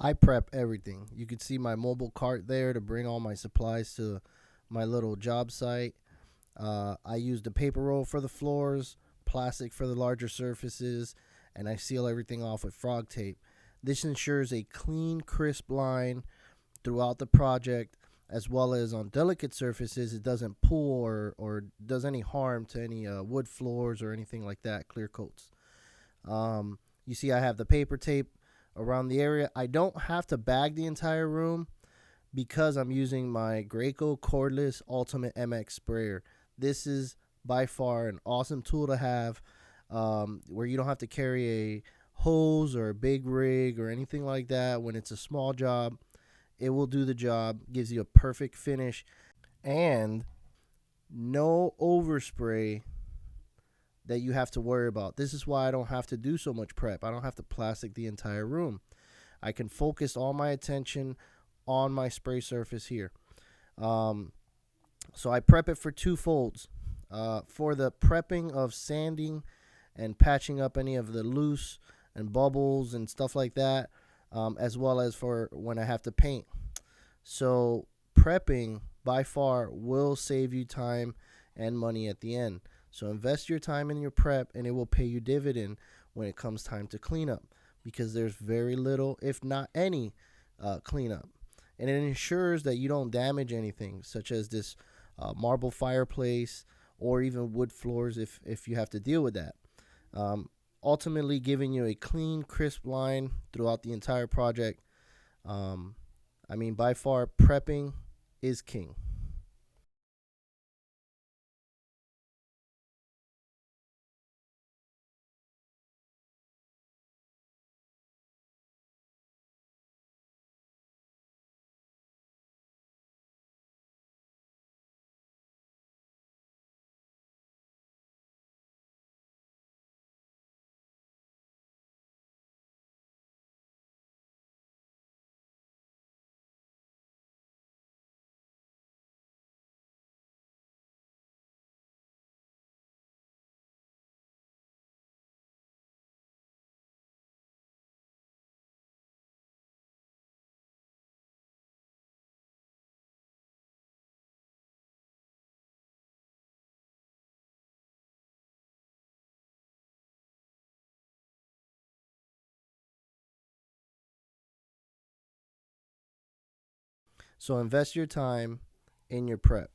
I prep everything. You can see my mobile cart there to bring all my supplies to my little job site. I use the paper roll for the floors, plastic for the larger surfaces, and I seal everything off with frog tape. This ensures a clean, crisp line throughout the project, as well as on delicate surfaces. It doesn't pull or does any harm to any wood floors or anything like that, clear coats. You see, I have the paper tape around the area. I don't have to bag the entire room because I'm using my Graco Cordless Ultimate MX sprayer. This is by far an awesome tool to have, where you don't have to carry a hose or a big rig or anything like that. When it's a small job, it will do the job, gives you a perfect finish, and no overspray that you have to worry about. This is why I don't have to do so much prep. I don't have to plastic the entire room. I can focus all my attention on my spray surface here. Um, so I prep it for two folds. For the prepping of sanding and patching up any of the loose and bubbles and stuff like that, as well as for when I have to paint. So prepping by far will save you time and money at the end. So invest your time in your prep and it will pay you dividend when it comes time to clean up, because there's very little, if not any, cleanup. And it ensures that you don't damage anything, such as this marble fireplace or even wood floors if you have to deal with that. Um, Ultimately, giving you a clean, crisp line throughout the entire project. Um, by far, prepping is king. So invest your time in your prep.